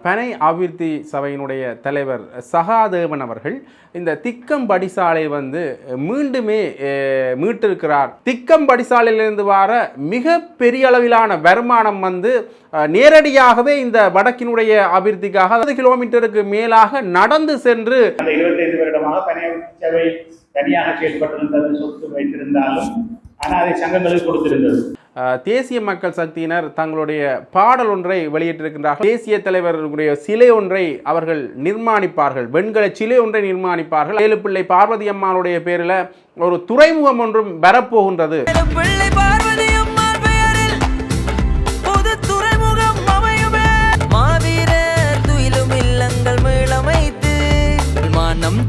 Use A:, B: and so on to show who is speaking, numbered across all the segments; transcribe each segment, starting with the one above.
A: பனை அபிவிருத்தி சபையினுடைய தலைவர் சகாதேவன் அவர்கள் இந்த திக்கம் படிசாலை மீண்டுமே மீட்டிருக்கிறார். திக்கம் படிசாலையிலிருந்து வர மிக பெரிய அளவிலான வருமானம் நேரடியாகவே இந்த வடக்கினுடைய அபிவிருத்திக்காக 60 கிலோமீட்டருக்கு மேலாக நடந்து சென்று
B: 25 வருடமாக பனை அபிவிருத்தி சபை தனியாக செயல்பட்டிருந்தது, சொத்து வைத்திருந்தாலும் ஆனால் அதை சங்கங்களுக்கு கொடுத்திருந்தது.
A: தேசிய மக்கள் சக்தியினர் தங்களுடைய பாடல் ஒன்றை வெளியிட்டிருக்கின்றார்கள். தேசிய தலைவர்களுடைய சிலை ஒன்றை அவர்கள் நிர்மாணிப்பார்கள், வெண்கல சிலை ஒன்றை நிர்மாணிப்பார்கள். வேலுப்பிள்ளை பார்வதி அம்மாளுடைய பேரில் ஒரு துறைமுகம் ஒன்றும் வரப்போகின்றது.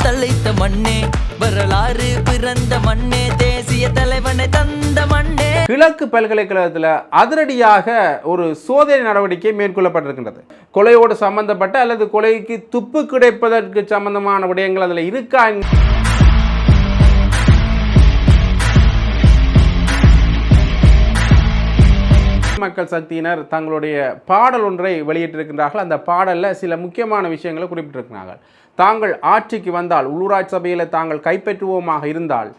C: தழைத்த மண்ணே, வரலாறு பிறந்த மண்ணே, தேசிய தலைவனை தந்த மண்ணே.
A: கிழக்கு பல்கலைக்கழகத்தில் அதிரடியாக ஒரு சோதனை நடவடிக்கை மேற்கொள்ளப்பட்டிருக்கின்றது. கொலையோடு சம்பந்தப்பட்ட அல்லது கொலைக்கு துப்பு கிடைப்பதற்கு சம்பந்தமான விடயங்கள் அதில் இருக்கா? மக்கள் சக்தியினர் தங்களுடைய பாடல் ஒன்றை வெளியிட்டிருக்கின்றார்கள். அந்த பாடலில் சில முக்கியமான விஷயங்களை குறிப்பிட்டிருக்கிறார்கள். தாங்கள் ஆட்சிக்கு வந்தால், உள்ளூராட்சி சபையில் தாங்கள் கைப்பற்றுவோமாக இருந்தால்,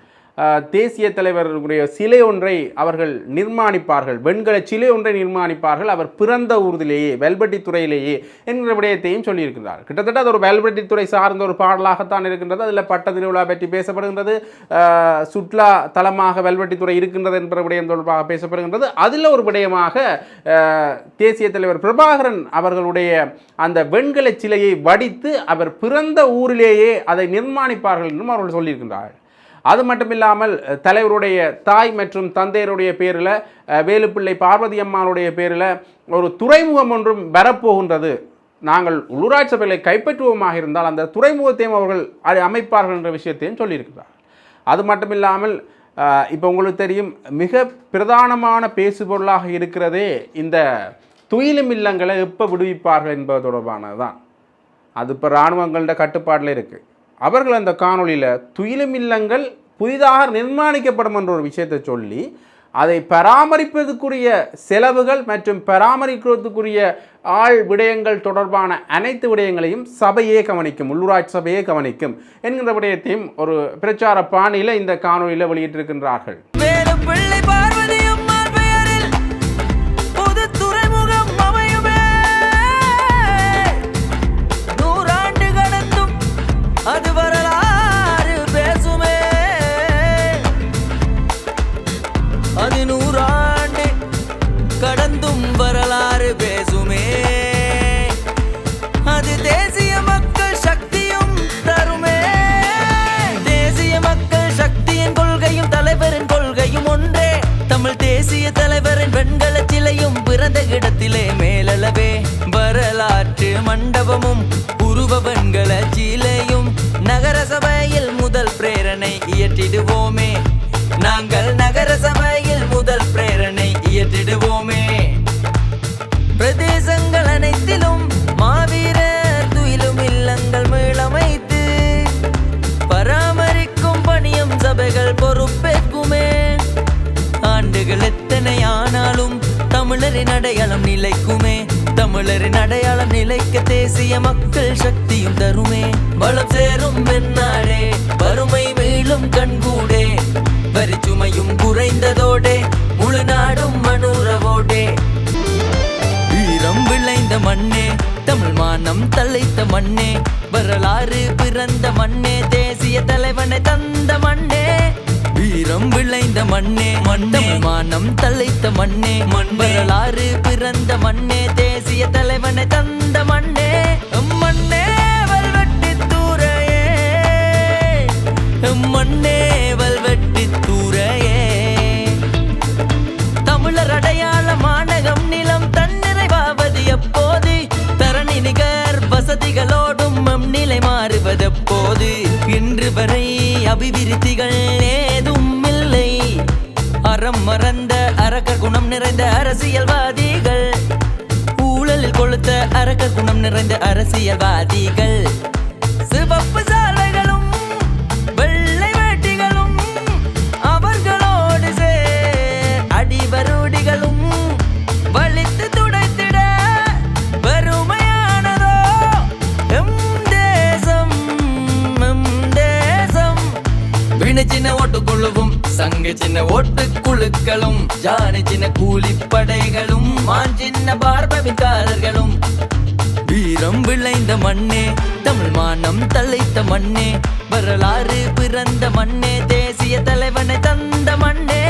A: தேசிய தலைவர்களுடைய சிலை ஒன்றை அவர்கள் நிர்மாணிப்பார்கள், வெண்கல சிலை ஒன்றை நிர்மாணிப்பார்கள், அவர் பிறந்த ஊரிலேயே வெல்வெட்டித்துறையிலேயே என்கிற விடயத்தையும் சொல்லியிருக்கிறார். கிட்டத்தட்ட அது ஒரு வெல்வெட்டித்துறை சார்ந்த ஒரு பாடலாகத்தான் இருக்கின்றது. அதில் பட்ட திருவிழா பற்றி பேசப்படுகின்றது, சுற்றுலா தலமாக வெல்வெட்டித்துறை இருக்கின்றது என்ற விடயம் தொடர்பாக பேசப்படுகின்றது. அதில் ஒரு விடயமாக தேசிய தலைவர் பிரபாகரன் அவர்களுடைய அந்த வெண்கல சிலையை வடித்து அவர் பிறந்த ஊரிலேயே அதை நிர்மாணிப்பார்கள் என்றும் அவர்கள் சொல்லியிருக்கின்றார்கள். அது மட்டுமில்லாமல் தலைவருடைய தாய் மற்றும் தந்தையருடைய பேரில், வேலுப்பிள்ளை பார்வதி அம்மாளுடைய பேரில் ஒரு துறைமுகம் ஒன்றும் வரப்போகின்றது, நாங்கள் உள்ளூராட்சி சபைகளை கைப்பற்றுவோமாக இருந்தால் அந்த துறைமுகத்தையும் அவர்கள் அமைப்பார்கள் என்ற விஷயத்தையும் சொல்லியிருக்கிறார். அது மட்டுமில்லாமல் இப்போ உங்களுக்கு தெரியும், மிக பிரதானமான பேசுபொருளாக இருக்கிறதே இந்த துயிலும் இல்லங்களை எப்போ விடுவிப்பார்கள் என்பது தொடர்பானது தான். அது இப்போ இராணுவங்களோட கட்டுப்பாட்டில் இருக்குது. அவர்கள் அந்த காணொலியில் துயிலும் இல்லங்கள் புதிதாக நிர்மாணிக்கப்படும் என்ற ஒரு விஷயத்தை சொல்லி அதை பராமரிப்பதற்குரிய செலவுகள் மற்றும் பராமரிக்கிறதுக்குரிய ஆள் விடயங்கள் தொடர்பான அனைத்து விடயங்களையும் சபையே கவனிக்கும், உள்ளூராட்சி சபையே கவனிக்கும் என்கிற விடயத்தையும் ஒரு பிரச்சார பாணியில் இந்த காணொலியில் வெளியிட்டிருக்கின்றார்கள்.
C: தேசிய தலைவரின் வெண்கல சிலையும் பிறந்த இடத்திலே மேலளவே, வரலாற்று மண்டபமும் உருவ வெண்கல சிலையும் நகர சபையில் முதல் பிரேரணை இயற்றிடுவோமே, நாங்கள் நகர சபையில் முதல் பிரேரணை இயற்றிடுவோமே. பிரதேசங்கள் அனைத்திலும் மாவீரர் துயிலும் இல்லங்கள் மீளமைத்து பராமரிக்கும் பணியும் சபைகள் பொறுப்பேற்குமே. ஆண்டுகள் எத்தனை ஆனாலும் தமிழரின் அடையாளம் நிலைக்குமே, தமிழரின் அடையாளம் நிலைக்க தேசிய மக்கள் சக்தியும் தருமே. வளம் சேரும் வெண்ணாடே, வறுமை மீளும் கண்கூடே, வரிச்சுமையும் குறைந்ததோடே, முழு நாடும் மனுரவோடே. வீரம் விளைந்த மண்ணே, தமிழ் மானம் தழைத்த மண்ணே, வரலாறு பிறந்த மண்ணே, தேசிய தலைவனை தந்த மண்ணே. வீரம் விளைந்த மண்ணே, தமிழ் மானம் தழைத்த மண்ணே, வரலாறு பிறந்த மண்ணே, தேசிய தலைவனை தந்த மண்ணே. மண்ணே வல்வெட்டி தூரையே, மண்ணே வல்வெட்டி தூரையே, தமிழர் அடையாள மாநகம் நிலம் தன்னிறைவாவது எப்போது, தரணி நிகர் வசதிகளோடும் நிலை மாறுவது எப்போது. இன்று வரை அபிவிருத்திகள் ஏதும் இல்லை, அறம் மறந்த அரக்க குணம் நிறைந்த அரசியல்வாதிகள், ஊழலில் கொளுத்த அரக்க குணம் நிறைந்த அரசியல்வாதிகள். சிவப்பு சாலைகளும் வெள்ளை வேட்டிகளும் அவர்களோடு அடிவருடிகளும் வலித்து துடைத்திட வறுமையானதோ சங்கு சின்ன ஓட்டு குழுக்களும் ஜானி சின்ன கூலிப்படைகளும் மாஞ்சின்ன பார்பவிக்காரர்களும் வீரம் விளைந்த மண்ணே தமிழ் மானம் தலைத்த மண்ணே வரலாறு பிறந்த மண்ணே தேசிய தலைவனை தந்த மண்ணே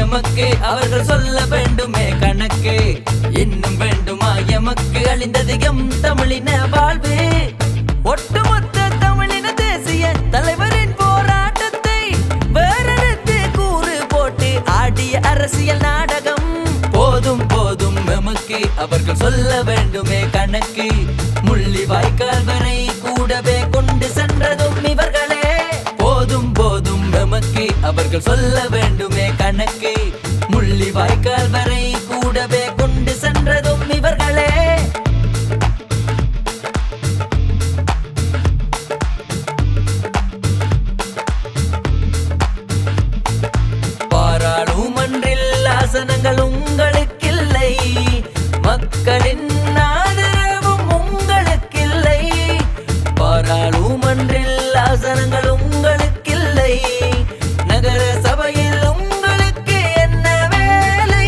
C: எமக்கு அவர்கள் சொல்ல வேண்டுமே கணக்கு இன்னும் வேண்டுமா எமக்கு அழிந்தது எம் தமிழின வாழ்வு ஒட்டுமொத்த தமிழின தேசிய தலைவரின் போராட்டத்தை வேறெடுத்து கூறு போட்டு ஆடிய அரசியல் நாடகம் போதும் போதும் எமக்கு அவர்கள் சொல்ல வேண்டுமே கணக்கு முள்ளி வாய்க்கால் வரை கூடவே கொண்டு சென்றதும் இவர்களே போதும் போதும் எமக்கு அவர்கள் சொல்ல வேண்டுமே கணக்கு முள்ளி வாய்க்கால் வரை கூடவே கொண்டு சென்றதும் இவர்களே பாராளுமன்றில் ஆசனங்கள் உங்களுக்கில்லை மக்களின் ஆதரவும் உங்களுக்கில்லை பாராளுமன்றில் ஆசனங்கள் உங்களுக்கில்லை நகர சபையில் உங்களுக்கு என்ன வேலை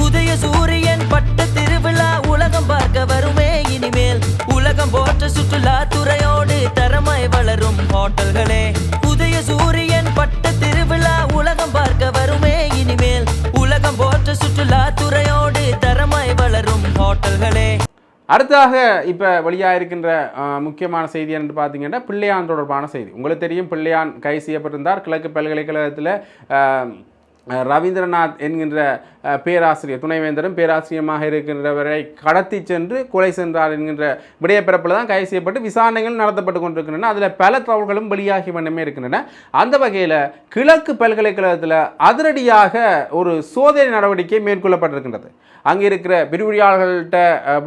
C: உதய சூரியன் பட்ட திருவிழா உலகம் பார்க்க வருமே இனிமேல் உலகம் போற்ற சுற்றுலா துறையோடு தரமாய் வளரும் ஹோட்டல்களே உதய சூரியன் பட்ட திருவிழா உலகம் பார்க்க வருமே இனிமேல் உலகம் போற்ற சுற்றுலா துறையோடு தரமாய் வளரும் ஹோட்டல்களே.
A: அடுத்ததாக இப்போ வெளியாக இருக்கின்ற முக்கியமான செய்தி என்று பார்த்தீங்கன்னா பிள்ளையான் தொடர்பான செய்தி. உங்களுக்கு தெரியும், பிள்ளையான் கைது செய்யப்பட்டிருந்தார். கிழக்கு பல்கலைக்கழகத்தில் ரவீந்திரநாத் என்கின்ற பேராசிரியர், துணைவேந்தரும் பேராசிரியமாக இருக்கின்றவரை கடத்தி சென்று கொலை சென்றார் என்கின்ற விடயப்பிறப்பில் தான் கைது செய்யப்பட்டு விசாரணைகள் நடத்தப்பட்டு கொண்டிருக்கின்றன. அதில் பல தகவல்களும் வெளியாகி வண்ணமே இருக்கின்றன. அந்த வகையில் கிழக்கு பல்கலைக்கழகத்தில் அதிரடியாக ஒரு சோதனை நடவடிக்கை மேற்கொள்ளப்பட்டிருக்கின்றது. அங்கே இருக்கிற விரிவுரையாளர்கள்ட்ட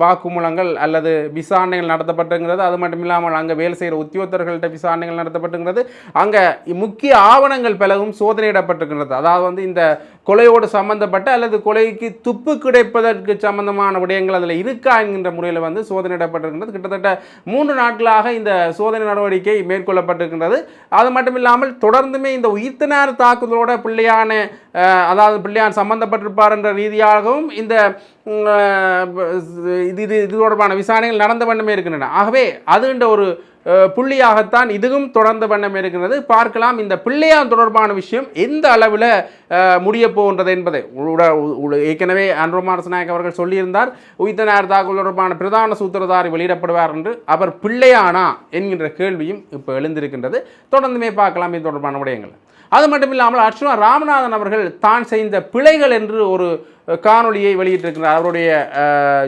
A: வாக்குமூலங்கள் அல்லது விசாரணைகள் நடத்தப்பட்டுங்கிறது. அது மட்டும் இல்லாமல் அங்கே வேலை செய்கிற உத்தியோகத்தர்கள்ட்ட விசாரணைகள் நடத்தப்பட்டுங்கிறது. அங்கே முக்கிய ஆவணங்கள் பலவும் சோதனையிடப்பட்டிருக்கின்றது. அதாவது இந்த கொலையோடு சம்பந்தப்பட்ட அல்லது கொலைக்கு துப்பு கிடைப்பதற்கு சம்பந்தமான விடயங்கள் அதில் இருக்கா என்கின்ற முறையில் சோதனையிடப்பட்டிருக்கின்றது. கிட்டத்தட்ட 3 நாட்களாக இந்த சோதனை நடவடிக்கை மேற்கொள்ளப்பட்டிருக்கின்றது. அது மட்டும் இல்லாமல் தொடர்ந்துமே இந்த உயிர்த்தனார் தாக்குதலோட பிள்ளையான் சம்பந்தப்பட்டிருப்பார் என்ற ரீதியாகவும் இந்த இது தொடர்பான விசாரணைகள் நடந்த வண்ணமே இருக்கின்றன. ஆகவே அதுன்ற ஒரு புள்ளியாகத்தான் இதுவும் தொடர்ந்த வண்ணம் இருக்கிறது. பார்க்கலாம் இந்த பிள்ளையான் தொடர்பான விஷயம் எந்த அளவில் முடிய போகின்றது என்பதை. ஏற்கனவே அன்ரோமார் நாயக் அவர்கள் சொல்லியிருந்தார், உயிர்த்தனார் தாக்குதல் தொடர்பான பிரதான சூத்திரதாரி வெளியிடப்படுவார் என்று. அவர் பிள்ளையானா என்கின்ற கேள்வியும் இப்போ எழுந்திருக்கின்றது. தொடர்ந்துமே பார்க்கலாம் இது தொடர்பான விடயங்கள். அது மட்டும் இல்லாமல் அர்ச்சுனா ராமநாதன் அவர்கள் தான் செய்த பிழைகள் என்று ஒரு காணொலியை வெளியிட்டிருக்கிறார். அவருடைய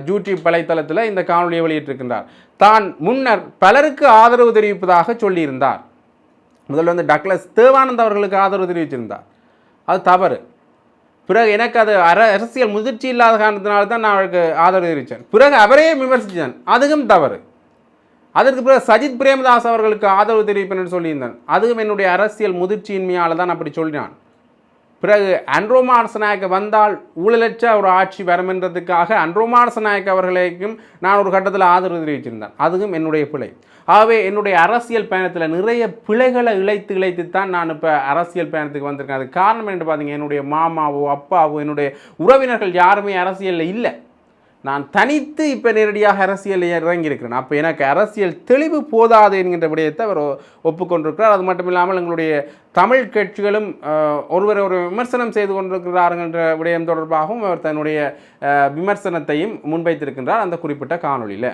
A: யூடியூப் வலைத்தளத்தில் இந்த காணொலியை வெளியிட்டிருக்கின்றார். தான் முன்னர் பலருக்கு ஆதரவு தெரிவிப்பதாக சொல்லியிருந்தார். முதல்ல டக்ளஸ் தேவானந்த் அவர்களுக்கு ஆதரவு தெரிவிச்சிருந்தார். அது தவறு. பிறகு எனக்கு அது அரசியல் முதிர்ச்சி இல்லாத காரணத்தினால தான் நான் அவருக்கு ஆதரவு தெரிவித்தேன். பிறகு அவரையே விமர்சித்தேன், அதுவும் தவறு. அதற்கு பிறகு சஜித் பிரேமதாஸ் அவர்களுக்கு ஆதரவு தெரிவிப்பேன் என்று சொல்லியிருந்தேன், அதுவும் என்னுடைய அரசியல் முதிர்ச்சியின்மையால் தான் அப்படி சொல்லினான். பிறகு அன்ரோமார் நாயக் வந்தால் ஊழலற்ற ஒரு ஆட்சி வரும் என்றதுக்காக அன்ரோமார் நாயக் அவர்களுக்கும் நான் ஒரு கட்டத்தில் ஆதரவு தெரிவிச்சிருந்தேன், அதுவும் என்னுடைய பிழை. ஆகவே என்னுடைய அரசியல் பயணத்தில் நிறைய பிழைகளை இழைத்து தான் நான் இப்போ அரசியல் பயணத்துக்கு வந்திருக்கேன். அது காரணம் என்று பார்த்தீங்க, என்னுடைய மாமாவோ அப்பாவோ என்னுடைய உறவினர்கள் யாருமே அரசியலில் இல்லை. நான் தனித்து இப்போ நேரடியாக அரசியலில் இறங்கியிருக்கிறேன். அப்போ எனக்கு அரசியல் தெளிவு போதாது என்கின்ற விடயத்தை அவர் ஒப்புக்கொண்டிருக்கிறார். அது மட்டும் இல்லாமல் எங்களுடைய தமிழ் கட்சிகளும் ஒருவர் ஒரு விமர்சனம் செய்து கொண்டிருக்கிறார்கள் என்ற விடயம் தொடர்பாகவும் அவர் தன்னுடைய விமர்சனத்தையும் முன்வைத்திருக்கின்றார் அந்த குறிப்பிட்ட காணொலியில்.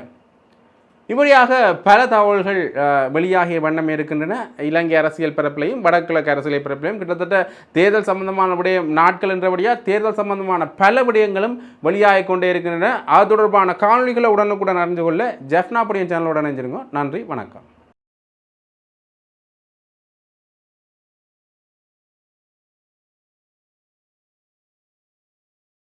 A: இப்படியாக பல தகவல்கள் வெளியாகிய வண்ணம் இருக்கின்றன. இலங்கை அரசியல் பரப்பிலையும் வடகிழக்கு அரசியல் பரப்பிலையும் கிட்டத்தட்ட தேர்தல் சம்பந்தமான விடயம் நாட்கள் என்றபடியாக தேர்தல் சம்பந்தமான பல விடயங்களும் வெளியாகி கொண்டே இருக்கின்றன. அது தொடர்பான காணொலிகளை உடனுக்குடன் அறிந்து கொள்ள ஜெஃப்னா புடியன் சேனலோட இணைஞ்சிருங்க. நன்றி, வணக்கம்.